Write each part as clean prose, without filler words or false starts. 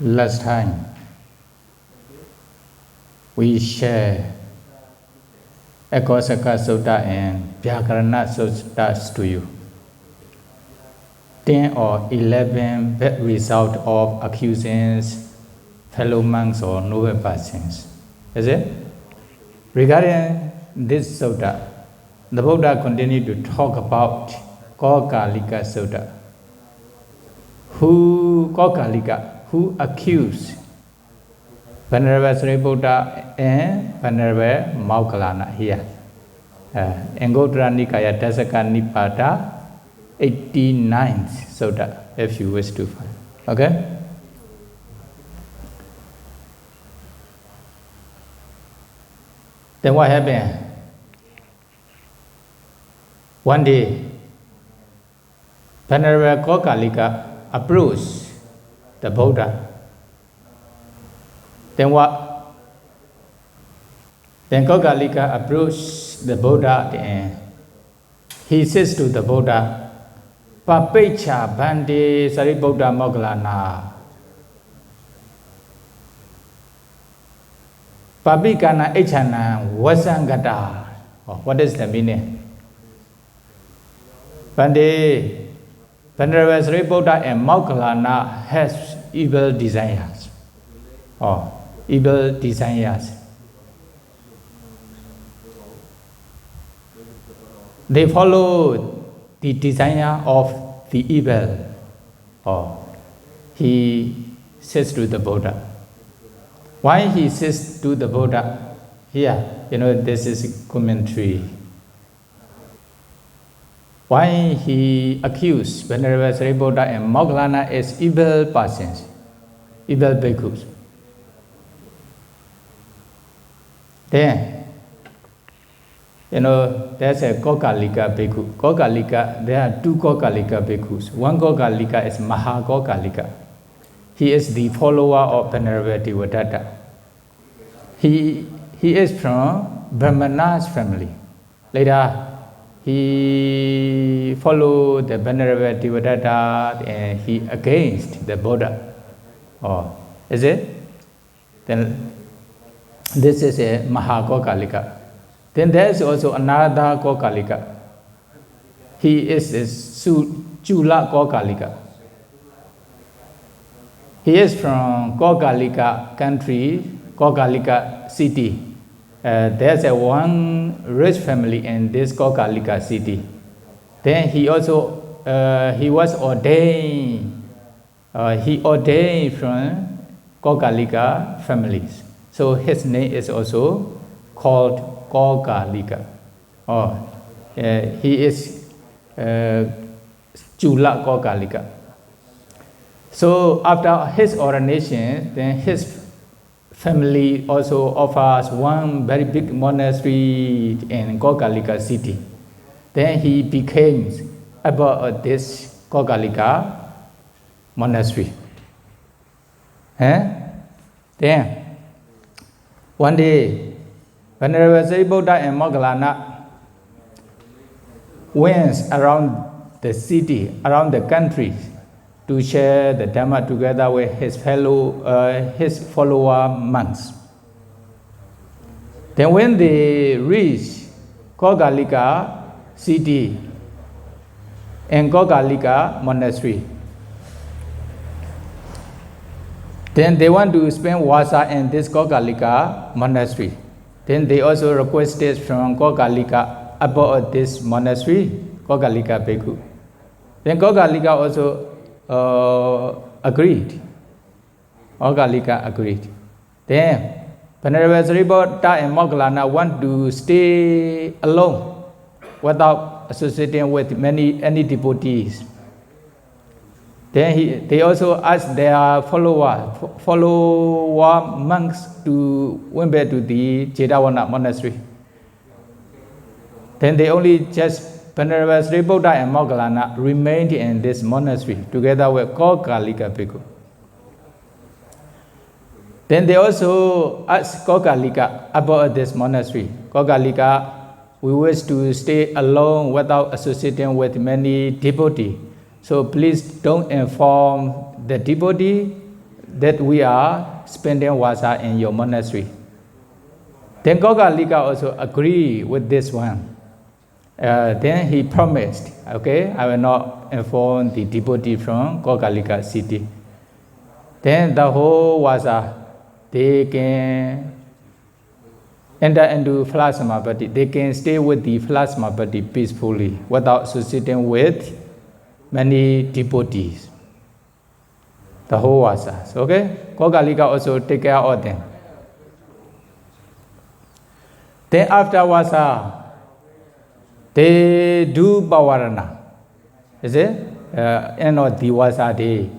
Last time we share Kokalika Sutta and Vyakarana Suttas to you. 10 or 11 bad result of accusations, fellow monks or noble persons. Is it? Regarding this sutta, the Buddha continued to talk about Kokalika Sutta. Who accused Venerable Sri Buddha and Venerable Moggallana here. Anguttara Nikaya Dasaka Nipada 89th Sutta, if you wish to find. Okay? Then what happened? One day, Venerable Kokalika approached the Buddha. Then what? Then Kokalika approached the Buddha and he says to the Buddha, Papecha Bandi Saribuddha Moggallana. Papikana Echana Wasangata. What is the meaning? Bandi Venerable Sri Buddha and Moggallana has evil desires. Evil desires. They follow the desire of the evil. He says to the Buddha. Why he says to the Buddha? Here, this is commentary. Why he accused Venerable Sri Buddha and Moggallana as evil persons, evil bhikkhus. Then, there's a Kokalika bhikkhu. Kokalika, there are two Kokalika bhikkhus. One Kokalika is Maha Kokalika. He is the follower of Venerable Devadatta. He is from Brahmana's family. Later, he followed the Venerable Devadatta and he against the Buddha. Is it? Then this is a Maha Kokalika. Then there is also another Kokalika. He is a Chula Kokalika. He is from Kokalika country, Kokalika City. There's a one rich family in this Kokalika City. Then he also he was ordained. He ordained from Kokalika families. So his name is also called Kokalika. He is Chula Kokalika. So after his ordination, then his family also offers one very big monastery in Kokalika City. Then he became about this Kokalika monastery. Then one day, Venerable Sri Buddha and Moggallana went around the city, around the country, to share the Dhamma together with his follower monks. Then when they reached Kokalika City and Kokalika Monastery, then they want to spend Vasa in this Kokalika Monastery. Then they also requested from Kokalika about this monastery, Kokalika Bhikkhu. Then Kokalika also agreed. Kokalika agreed. Then Venerable Sri Buddha and Moggallana want to stay alone without associating with any devotees. Then they also asked their follower monks to went back to the Jetavana monastery. Then they only just Venerable Sri Buddha and Moggallana remained in this monastery together with Kokalika Bhikkhu. Then they also asked Kokalika about this monastery. Kokalika, we wish to stay alone without associating with many devotees. So please don't inform the devotee that we are spending wasa in your monastery. Then Kokalika also agreed with this one. Then he promised, okay, I will not inform the devotee from Kokalika City. Then the whole wasa, they can enter into flash samapatti. They can stay with the flash samapatti peacefully without associating with many devotees. The whole wasa. Okay? Kokalika also take care of them. Then after wasa, they do pavarana. Is it? End of the wasa day.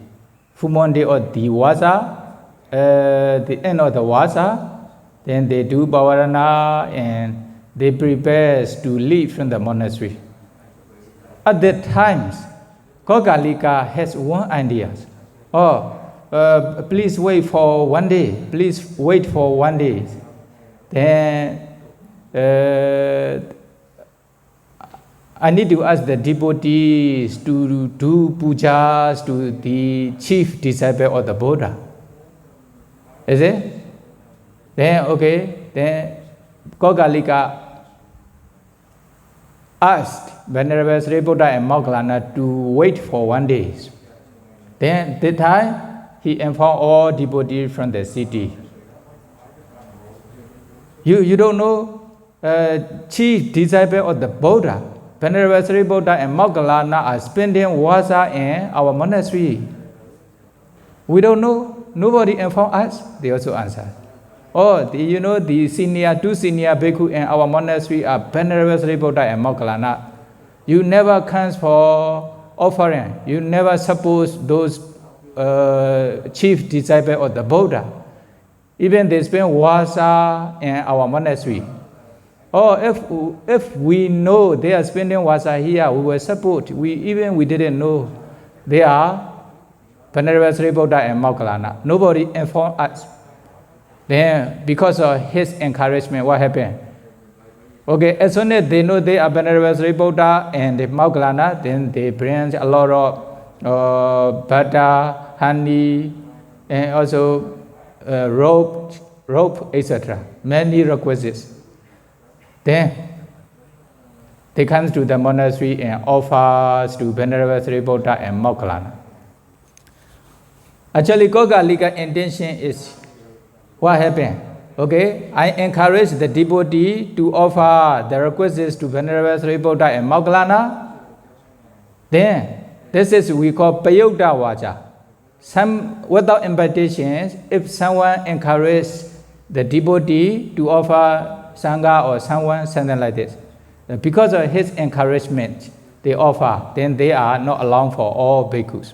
Full moon day or the wasa, the end of the wasa, then they do pavarana and they prepare to leave from the monastery. At that times, Kokalika has one idea. Please wait for 1 day. Please wait for 1 day. Then I need to ask the devotees to do pujas to the chief disciple of the Buddha. Is it? Then, okay, then Kokalika asked Venerable Sri Buddha and Moggallana to wait for 1 day. Then, that time, he informed all devotees from the city. You don't know, chief disciple of the Buddha, Venerable Sri Buddha and Moggallana are spending wasa in our monastery. We don't know. Nobody informed us. They also answered. The two senior bhikkhu in our monastery are Venerable Sri Buddha and Moggallana. You never comes for offering. You never suppose those chief disciple of the Buddha. Even they spend wasa in our monastery. If we know they are spending wasa here, we will support. We didn't know they are Venerable Sri Buddha and Moggallana. Nobody informed us. Then, because of his encouragement, what happened? Okay, as soon as they know they are Venerable Sri Buddha and Moggallana, then they bring a lot of butter, honey, and also rope, etc. Many requisites. Then they come to the monastery and offers to Venerable Sri Buddha and Moggallana. Actually, Kokalika intention is what happened. Okay, I encourage the devotee to offer the requisites to Venerable Sri Buddha and Moggallana. Then this is we call Payutta Vacha. Without invitations, if someone encourages the devotee to offer Sangha or someone, something like this, because of his encouragement, they offer, then they are not allowed for all bhikkhus.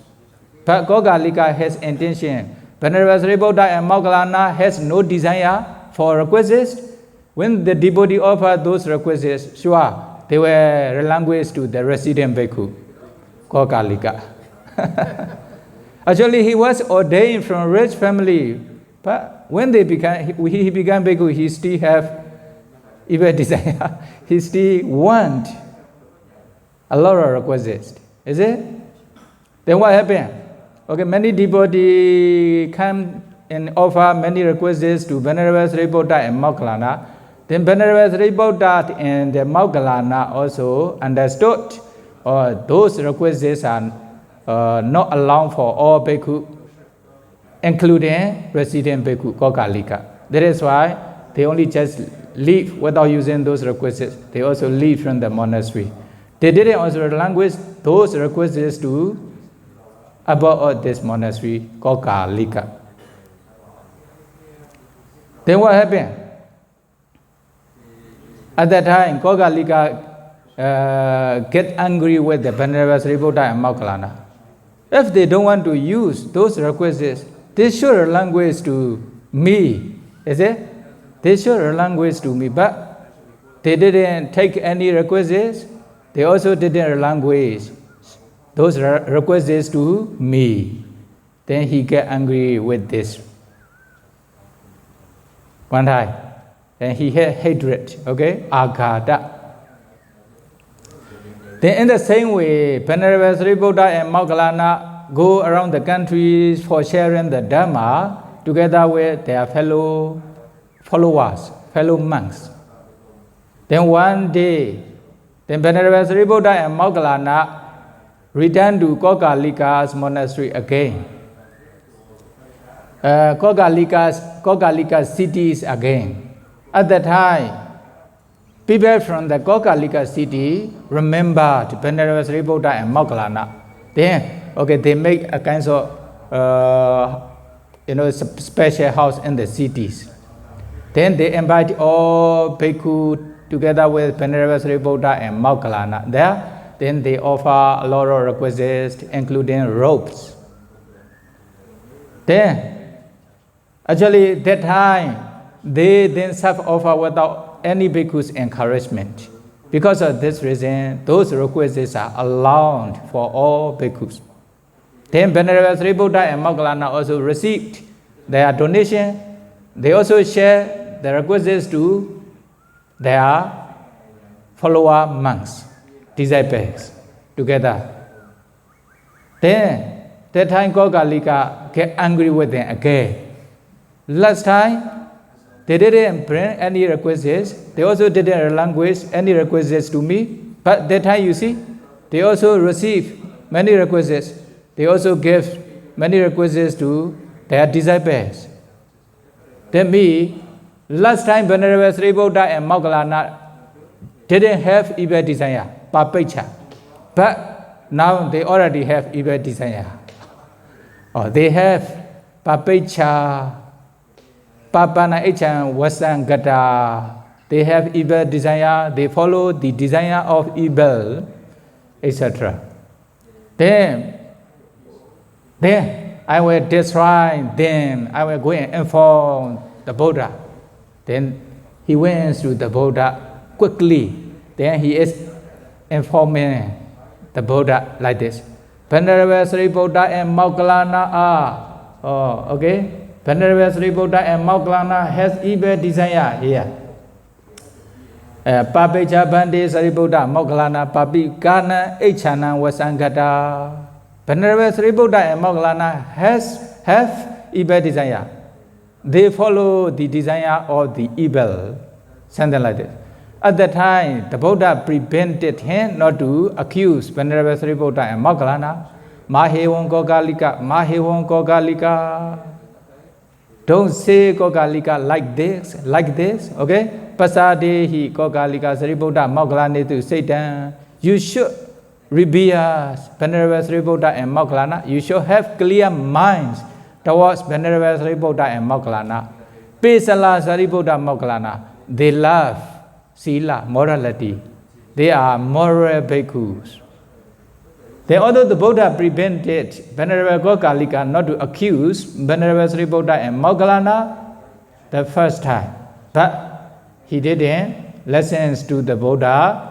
But Kokalika has intention. Venerable Sri Buddha and Moggallana has no desire for requisites. When the devotee offer those requisites, sure, they will relinquish to the resident bhikkhu, Kokalika. Actually, he was ordained from a rich family, but when he became bhikkhu, he still have even desire. He still want a lot of requisites. Is it? Then what happened? Okay, many devotees come and offer many requisites to Venerable Sri Buddha and Moggallana. Then Venerable Sri Buddha and Moggallana also understood those requisites are not allowed for all bhikkhu, including resident bhikkhu, Kokalika. That is why they only just leave without using those requisites. They also leave from the monastery. They didn't also relinquish those requisites to about this monastery, Kokalika. Then what happened? At that time, Kokalika get angry with the Venerable Sri Buddha and Moggallana. If they don't want to use those requisites, they should relinquish to me. Is it? They should relinquish to me, but they didn't take any requisites. They also didn't relinquish those requisites to me. Then he get angry with this. One time, then he had hatred, okay, agata. Then in the same way, Venerable Sri Buddha and Moggallana go around the countries for sharing the Dharma together with their fellow followers, fellow monks. Then one day, then Venerable Sariputta and Moggallana returned to Kokalika's monastery again. Kokalika cities again. At that time, people from the Kokalika city remembered Venerable Sariputta and Moggallana. Then, they make a kind of special house in the cities. Then they invite all bhikkhu together with Venerable Sariputta and Moggallana there. Then they offer a lot of requisites, including robes. Then, actually, that time, they themselves offer without any bhikkhu's encouragement. Because of this reason, those requisites are allowed for all bhikkhus. Then Venerable Sariputta and Moggallana also received their donation. They also share the requisites to their follower monks, disciples, together. Then, that time Kokalika get angry with them again. Last time, they didn't bring any requisites. They also didn't relinquish any requisites to me. But that time, you see, they also received many requisites. They also gave many requisites to their disciples. Then me, last time Venerable Sariputta and Moggallana didn't have evil desire, papecha. But now they already have evil desire. They have papecha, papana echan wasangata. They have evil desire, they follow the desire of evil, etc. Then I will destroy them. I will go and inform the Buddha. Then he went to the Buddha quickly. Then he is informing the Buddha like this. Venerable Sariputta and Moggallana are, Venerable Sariputta and Moggallana has evil desire here. Papecha Bande Sariputta Moggallana Papi Kana Echana Wasangata. Venerable Sariputta and Moggallana have evil desire. They follow the desire of the evil, something like this. At that time, the Buddha prevented him not to accuse Venerable Sariputta and Moggallana. Mahevon Kokalika. Don't say Kokalika like this, okay? Pasade hi Kokalika Sariputta Moggallana to Satan. You should revere Venerable Sariputta and Moggallana. You should have clear minds towards Venerable Sariputta and Moggallana. Pesala Sariputta Moggallana. They love sila, morality. They are moral bhikkhus. Then although the Buddha prevented Venerable Kokalika not to accuse Venerable Sariputta and Moggallana the first time, but he didn't listen to the Buddha.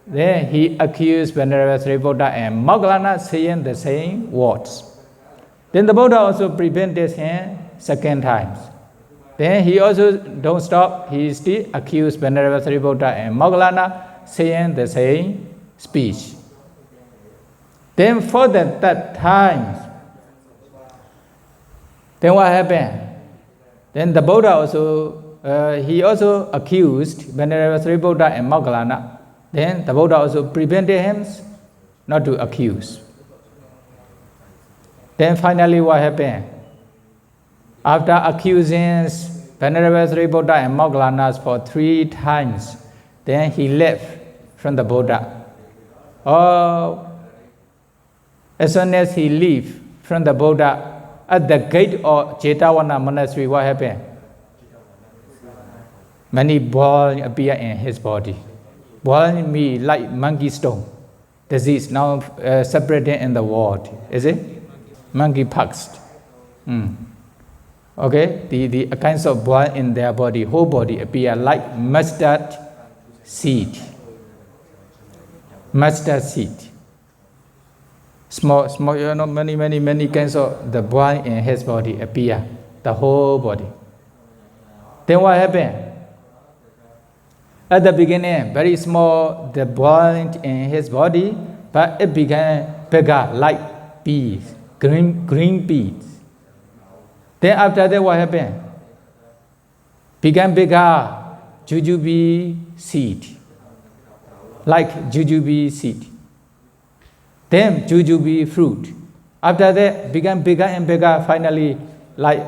Then he accused Venerable Sariputta and Moggallana saying the same words. Then the Buddha also prevented him second time. Then he also don't stop. He still accused Venerable Sariputta and Moggallana saying the same speech. Then for the third time, then what happened? Then the Buddha also, he also accused Venerable Sariputta and Moggallana. Then the Buddha also prevented him not to accuse. Then finally what happened? After accusing Venerable Sariputta and Moggallana for 3 times, then he left from the Buddha. As soon as he left from the Buddha, at the gate of Jetavana monastery, what happened? Many balls appear in his body. Ball means like monkey stone. Disease now separated in the world. Is it? Monkey pox. The kinds of ball in their body, whole body appear like mustard seed. Mustard seed. Small, many kinds of the ball in his body appear, the whole body. Then what happened? At the beginning, very small, the ball in his body, but it became bigger, like bees, green beans. Then after that, what happened? Became bigger jujube seed, like jujube seed. Then jujube fruit. After that, became bigger and bigger. Finally, like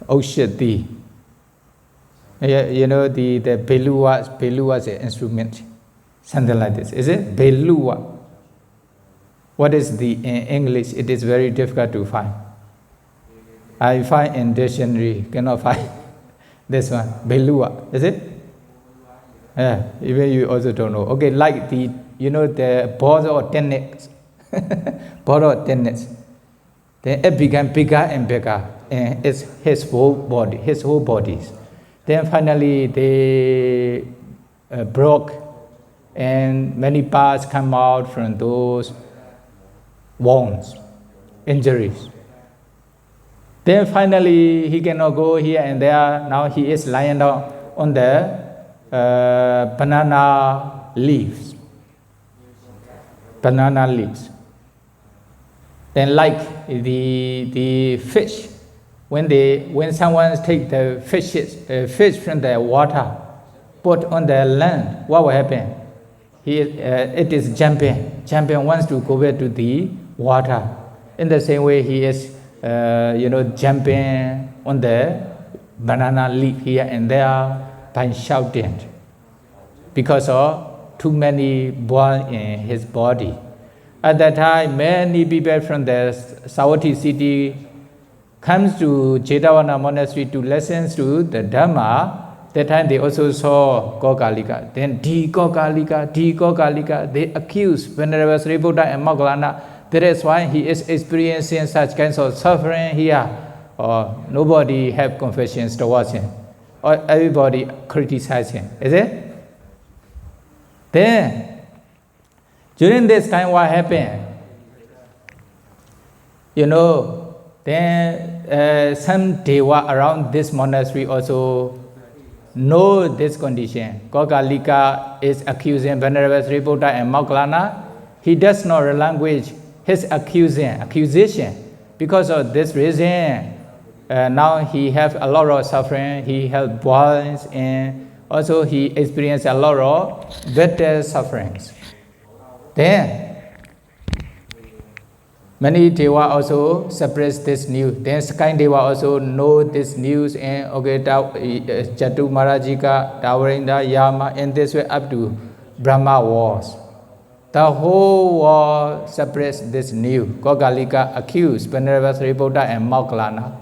Oshati. You know the Belua is an instrument, something like this. Is it Belua? What is the in English? It is very difficult to find. I find in dictionary, cannot find this one. Belua, is it? Yeah, even you also don't know. Okay, like the the balls or tennis, ball or tennis. Then it became bigger and bigger, and it's his whole body. Then finally they broke, and many parts come out from those wounds, injuries. Then finally he cannot go here and there. Now he is lying down on the banana leaves. Then like the fish, when someone take the fish from the water, put on the land, what will happen? It is jumping wants to go back to the water. In the same way, he is jumping on the banana leaf here and there by shouting because of too many balls in his body. At that time, many people from the Savatthi city comes to Jetavana monastery to listen to the Dhamma. That time they also saw Kokalika. Then Kokalika, they accuse Venerable Sri Buddha and Moggallana. That is why he is experiencing such kinds of suffering here. Or nobody have confessions towards him. Or everybody criticize him. Is it? Then, during this time, what happened? Then some Deva around this monastery also know this condition. Kokalika is accusing Venerable Sri Buddha and Moggallana. He does not relinquish his accusation. Because of this reason, now he has a lot of suffering. He has boils and also he experienced a lot of better sufferings. Then many Deva also suppress this news. Then second Deva also know this news and Jatu Marajika, Tawarinda, Yama, and this way up to Brahma Wars. The whole war suppressed this news. Kokalika accused Venerable Sri Buddha and Moggallana.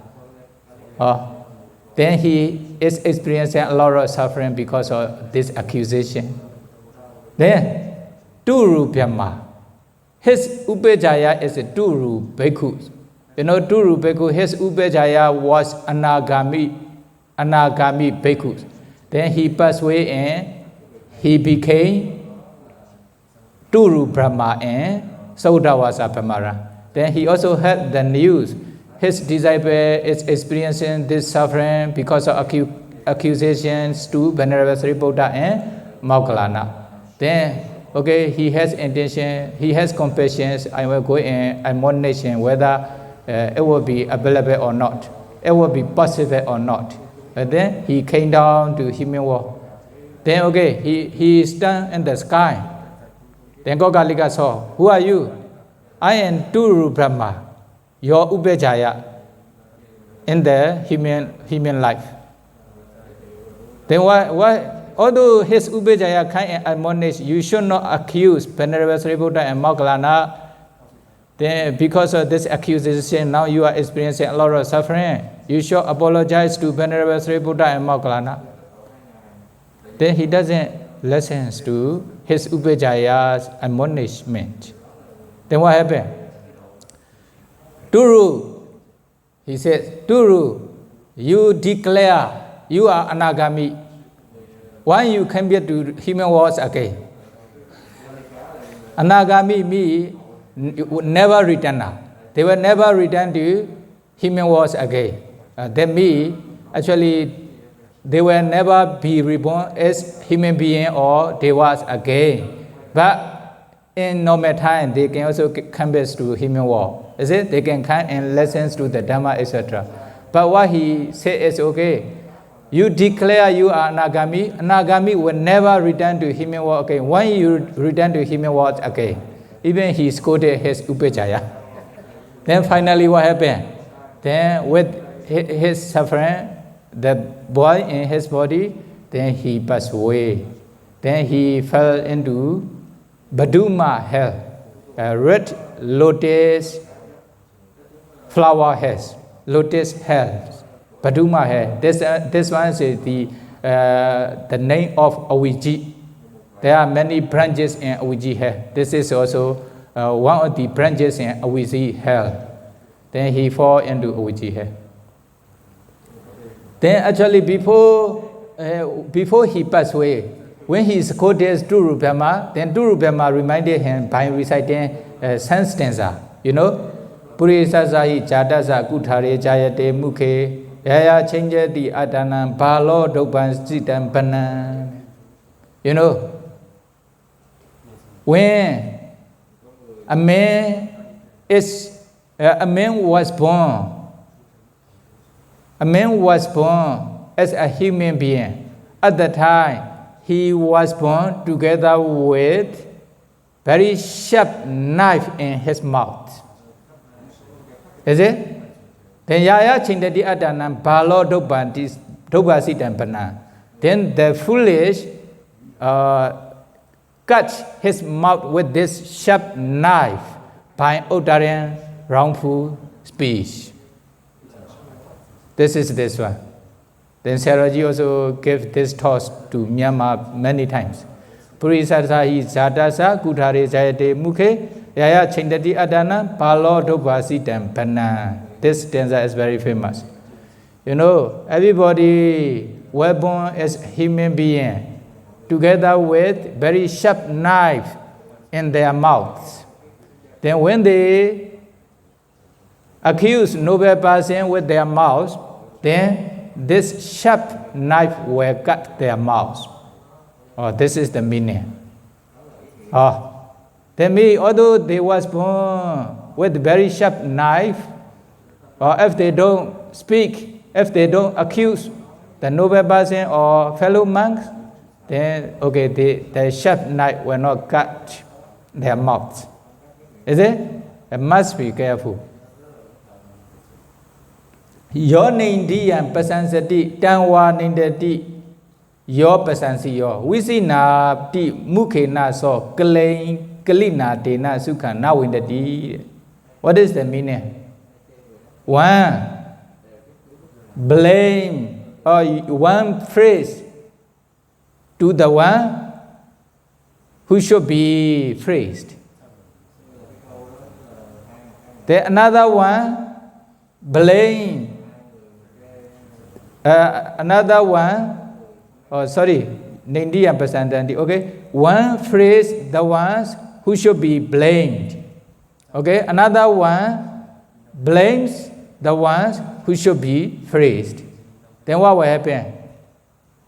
Then he is experiencing a lot of suffering because of this accusation. Then Turu Brahma. His Upajaya is a Turu Bhikkhu. Turu Bhikkhu, his Upajaya was Anagami Bhikkhu. Then he passed away and he became Turu Brahma and Saudawasa Brahmara. Then he also heard the news. His disciple is experiencing this suffering because of accusations to Venerable Sri Buddha and Moggallana. Then he has intention, he has compassion. I will go and admonish him whether it will be available or not, it will be possible or not. But then he came down to human world. Then he stand in the sky. Then Kokalika saw, who are you? I am Turu Brahma, your Upajaya in the human life. Then why? Although his Upajaya can admonish, you should not accuse Venerable Sri Buddha and Moggallana. Then because of this accusation, now you are experiencing a lot of suffering. You should apologize to Venerable Sri Buddha and Moggallana. Then he doesn't listen to his Upajaya's admonishment. Then what happened? Turu, he says, Turu, you declare you are Anagami. Why you came here to human wars again? Anagami would never return. They will never return to human wars again. Actually, they will never be reborn as human being or devas again. But in normal time, they can also come back to human world. Is it? They can come and listen to the Dhamma, etc. But what he said is, okay, you declare you are Anagami. Anagami will never return to human world again. When you return to human world again, even he scolded his Upajaya. Then finally what happened? Then with his suffering, the boy in his body, then he passed away. Then he fell into Baduma hell, a red lotus flower hell, lotus hell, Baduma hell. This one is the name of Awiji. There are many branches in Awiji hell. This is also one of the branches in Awiji hell. Then he fall into Awiji hell. Then actually before he passed away, when he is quoted Duru Brahma, then Duru Brahma reminded him by reciting Stanza. You know, Purisasahi Jadasa Kutare Jayate Mukhe Yaya change the Adana Balo Doban Sitan Banan. You know, when a man was born as a human being. At that time, he was born together with very sharp knife in his mouth. Is it? Then Yaya Chindadi Adanam Balo Dobasitan Bana. Then the foolish cut his mouth with this sharp knife by uttering wrongful speech. This is this one. Then Saraji also gave this talk to Myanmar many times. Purisasahi Zadasa Kutare Jayate Mukhe Yaya Chindati Adana Palo Dobasitam Pana. This stanza is very famous. You know, everybody were born as human being together with very sharp knife in their mouths. Then when they accuse noble person with their mouths, then this sharp knife will cut their mouths. Oh, this is the meaning. Then me, although they was born with very sharp knife, or if they don't speak, if they don't accuse the noble person or fellow monks, then okay, the sharp knife will not cut their mouths. Is it? They must be careful. Your nindi and pasansati, tanwa nindati, your pasansi yo. We see na ti muke na so kalina te na sukha na windati. What is the meaning? One blame or one phrase to the one who should be praised. Then another one blame. Another one, Nindi and Pasandanti, okay? One phrase, the ones who should be blamed. Okay? Another one blames the ones who should be praised. Then what will happen?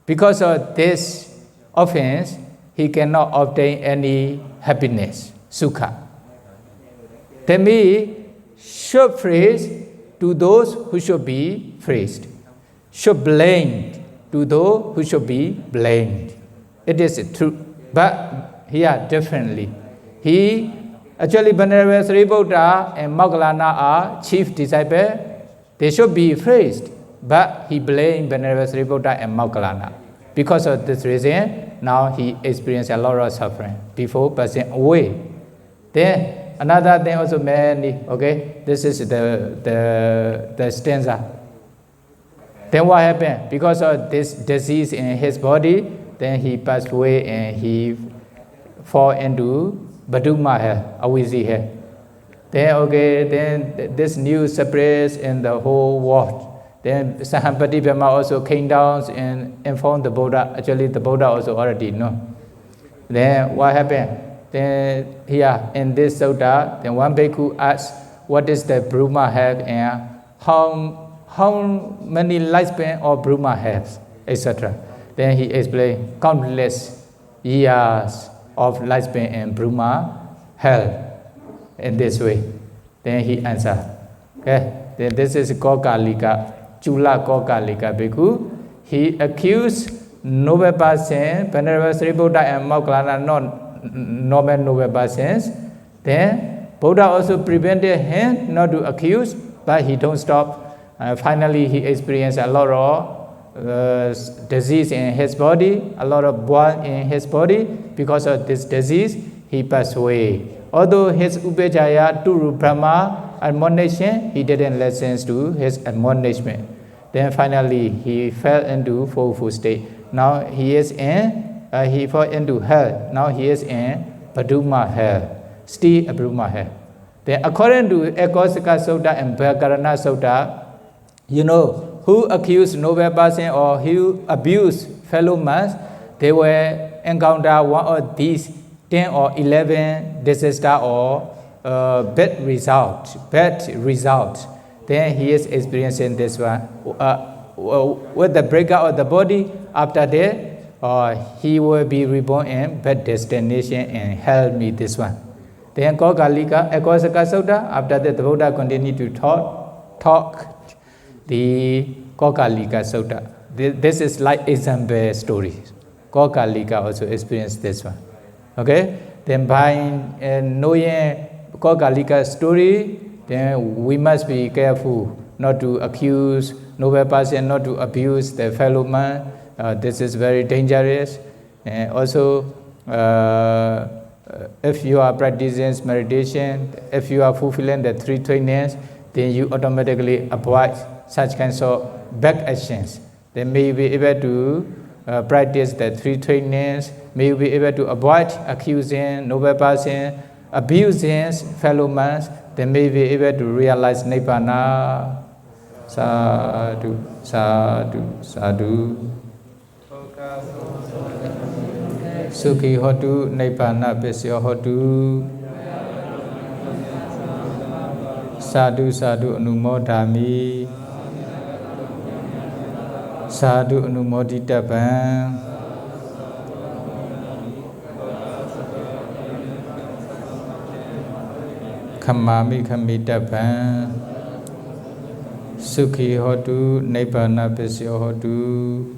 Because of this offense, he cannot obtain any happiness, sukha. Then we should praise to those who should be praised. Should blame to those who should be blamed. It is true, but here differently. He actually Venerable Sri Buddha and Moggallana are chief disciples. They should be praised, but he blamed Venerable Sri Buddha and Moggallana. Because of this reason, now he experienced a lot of suffering before passing away. Then another thing also many. Okay, this is the stanza. Then what happened? Because of this disease in his body, then he passed away and he fall into Baduma hell, Awizi hell. Then this news spreads in the whole world. Then Sahampati Brahma also came down and informed the Buddha. Actually, the Buddha also already know. Then what happened? Then here in this sutta, then one bhikkhu asked, what is the Brahma hell and how many lifespan of Brahma has, etc. Then he explained countless years of lifespan in Brahma hell in this way. Then he answered. Okay, then this is Kokalika, Chula Kokalika Bhikkhu. He accused noble persons, Venerable Sri Buddha and Moggallana, not normal noble persons. Then Buddha also prevented him not to accuse, but he don't stop. Finally, he experienced a lot of disease in his body, a lot of burn in his body. Because of this disease, he passed away. Although his Upajjhaya to Brahma admonition, he didn't listen to his admonishment. Then finally, he fell into fourfold state. Now he is in, he fell into hell. Now he is in Brahma hell, still a Brahma hell. Then according to Accusations Sutta and Bhakarana Sutta, you know, who accused noble person or who abused fellow man, they will encounter one of these 10 or 11 disaster or bad result. Then he is experiencing this one. With the breakup of the body, after that, he will be reborn in bad destination and hell meet this one. Then Kokalika, Accusations Sutta, after that the Buddha continued to talk the Kokalika Sutta. This is like example story. Kokalika also experienced this one. Okay? Then by knowing Kokalika story, then we must be careful not to accuse noble person, not to abuse the fellow man. This is very dangerous. And also, if you are practicing meditation, if you are fulfilling the three trainings, then you automatically avoid such kinds of back actions. Then may be able to practice the three trainings, may be able to avoid accusing noble person, abusing fellow man, then may be able to realize Nibbana. Sadhu, sadhu, sadhu. Sukhi hotu, Nibbana Pisya hotu. Sadhu, sadhu, anumodami. Sadhu, anumoditabam. Khamami khamitabam. Sukhi hotu, Nibbana Pisya hotu.